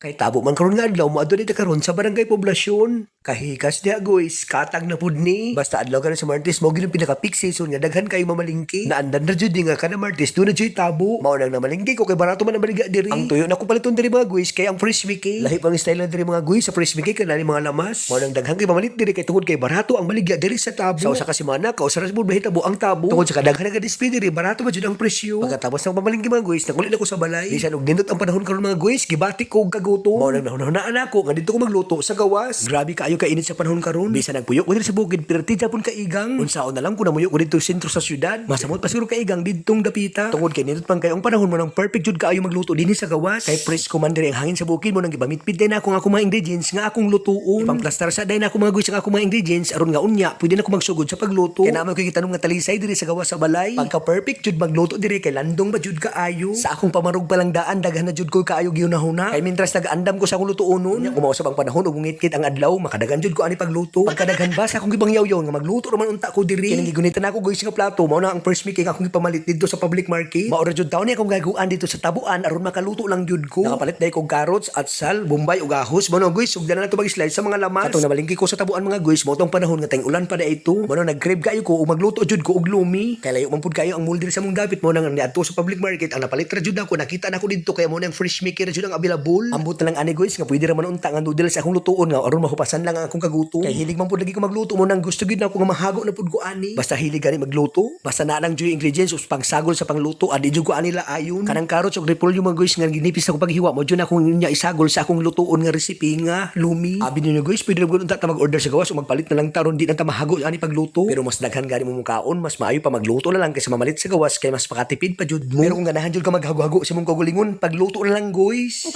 Kay tabo man karon nga adlaw moadto dito karon sa barangay poblasyon. Kahikas diha guys, katag na pud ni. Basta adlaw karon sa Martes mo gyud pinaka peak season nga daghan kayo mamalingki. Naandan na jud nga kana Martes do na jud tabo. Mao nang namalingki ko kay barato man ang baliga diri. Ang tuyo na ko paliton diri mga guys kay ang fresh Mickey. Lahi pang style na diri mga guys sa fresh Mickey kanani mga lamas. Mao nang daghan kay mamalit diri kay tungod kay barato ang baligya diri sa tabo. Sa usa ka semana kausa ra pud mahitabo ang tabo. Tungod sa kadaghan nga display diri barato man jud ang presyo. Pagkatapos ng pamalingki mga guys, nakulit na ko sa balay. Bisan og nindot ang panahon karon mga guys, gibati ko og kagutom. Mao nang naan ako nga dito ko magluto sa gawas. Grabe kaayo kainit sa panahon karon. Bisan nagpuyok ko diri sa bukid pero tidya pun kaigang. Unsaon na lang ko namuyok ko dito sa sentro sa syudad. Masamot pa siguro kaigang didtong dapita. Tungod kay nindot pang kayong panahon mo nang perfect jud kaayo magluto dinhi sa gawas. Kay fresh ko man diri ang hangin sa bukid mo nang gibamitpit din ako nga akong mga ingredients nga akong lutuon. Ipangplastar sa day na ako mga guys nga akong mga ingredients aron nga unya pwede na ko magsugod sa pagluto. Kay naman ko gitanong nga talisay diri sa gawas sa balay. Pagka perfect jud magluto diri kay landong ba jud kaayo. Sa akong pamarog pa lang daan daghan na jud ko kaayo gihunahuna. Kay mintras nag-andam ko sa akong lutuon nun. Kumausap ang panahon ug ngit-ngit ang adlaw makadagan jud ko ani pagluto. Pagkadaghan ba sa akong gibang yaw-yaw nga magluto ra man unta ko diri. Kini gigunitan ako guys nga plato mao na ang first making akong ipamalit dito sa public market. Mao ra jud taon ni akong gagawan dito sa tabuan aron makaluto lang jud ko. Nakapalit dai kog carrots, atsal, bombay ug ahos. Mao guys sugdan na nato mag-slice sa mga lamas. Katong namalingki ko sa tabuan mga guys mao tong panahon nga tayong ulan pa dai ito. Mao nag-crave kayo ko ug magluto jud ko og Lomi. Kay layo man pud kayo ang mall diri sa mong dapit mao nang niadto sa public market ang napalit ra jud ako nakita na ko didto kay mao nang fresh maker jud ang available. Ambot na lang ani guys nga pwede ra man unta nga noodles akong lutuon nga aron mahupasan lang ang akong kagutom. Kay hilig man pud lagi ko magluto mo nang gusto gid na ako nga mahago na pud ko ani. Basta hilig gani magluto, basta na lang joy ingredients us pangsagol sa pangluto adi jud ko ani la ayon. Kanang carrots ug repolyo mga guys nga ginipis ako paghiwa mo jud akong nya isagol sa akong lutuon nga recipe nga Lomi. Abi niyo guys pwede ra gud unta ta mag-order sa gawas o magpalit na lang taron di na ta mahago ani pagluto. Pero mas daghan gani mo mukaon, mas maayo pa magluto na lang kaysa mamalit sa gawas kay mas pakatipid pa jud mo. Pero kung ganahan jud ka maghago-hago sa mong kagulingon, pagluto na lang guys.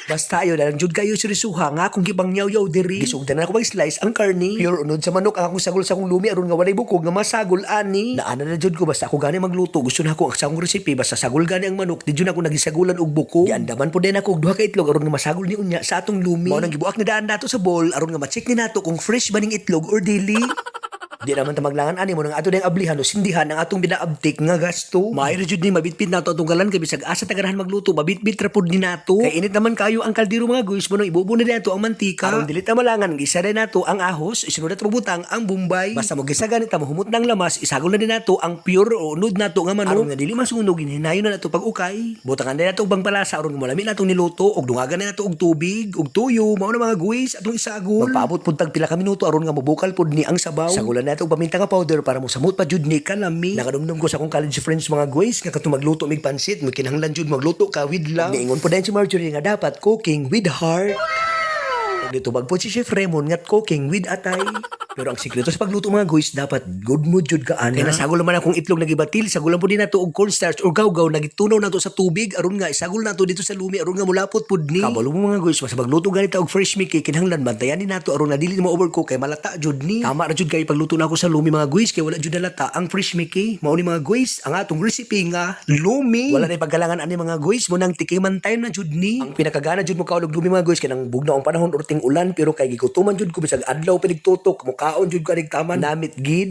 Basta ayo na lang jud kayo serisuha nga akong gibang yaw-yaw diri. Gisugdan na ako mag-slice ang karni. Pure unod sa manok ang akong sagol sa akong Lomi aron nga walay bukog nga masagol ani. Naana na jud ko basta ako gani magluto. Gusto na ako ang akong recipe basta sagol gani ang manok. Di jud ako nagisagulan og bukog. Giandaman po din ako og duha ka itlog aron nga masagol ni unya sa atong Lomi. Mao nang gibuak na daan nato sa bowl aron nga ma-check ni nato kung fresh ba ning itlog or dili. Di naman ta maglangan ani mo nang ato ding ablihan o sindihan ang atong binaabtik nga gasto. Maayro jud ni mabitbit nato atong galan kay bisag asa tagarahan magluto mabitbit ra pud ni nato. Kay init naman kayo ang kaldero mga guys mo nang ibubo na nato ang mantika. Aron dili ta malangan gisa na nato ang ahos isunod nato butang ang bombay. Basta mo gisa ganit ta mahumot ng lamas isagol na din nato ang pure o unod nato nga manok. Aron nga dili masunog hininayon na nato pag ukay. Butangan din nato og bang palasa aron malami natong niluto og dungagan na nato og tubig og tuyo mao na mga guys atong isagol. Magpaabot pud tag pila ka minuto aron nga mobukal pud ni ang sabaw. Sagulan nato og paminta nga powder para mo samot pa jud ni kalami. Nakadumdum ko sa akong college friends mga guys nga katong magluto mig pansit mo kinahanglan jud magluto ka with love. Niingon po din si Marjorie nga dapat cooking with heart. Dito bagpo si Chef Raymond ngat cooking with atay. Pero ang sikreto sa pagluto mga guys dapat good mood jud ka ana. Kaya nasagol naman akong itlog nagibatil, sagulan po din nato og cornstarch or gawgaw nagitunaw nato sa tubig aron nga isagol nato dito sa Lomi aron nga mulapot pud ni. Kabalo mo mga guys basta magluto ganito og fresh Mickey kinahanglan bantayan ni nato aron na dili mo overcook kay malata jud ni. Tama ra jud kay pagluto nako sa Lomi mga guys kay wala jud nalata ang fresh Mickey. Mao ni mga guys ang atong recipe nga Lomi. Wala na pagkalangan ani mga guys mo nang tikiman time na jud ni. Ang pinakagana jud mo kaulog Lomi mga guys kanang bugnaw ang panahon or ting ulan pero kay gigutuman jud ko bisag adlaw pinigtutok mukaon jud ko anig taman namit gid.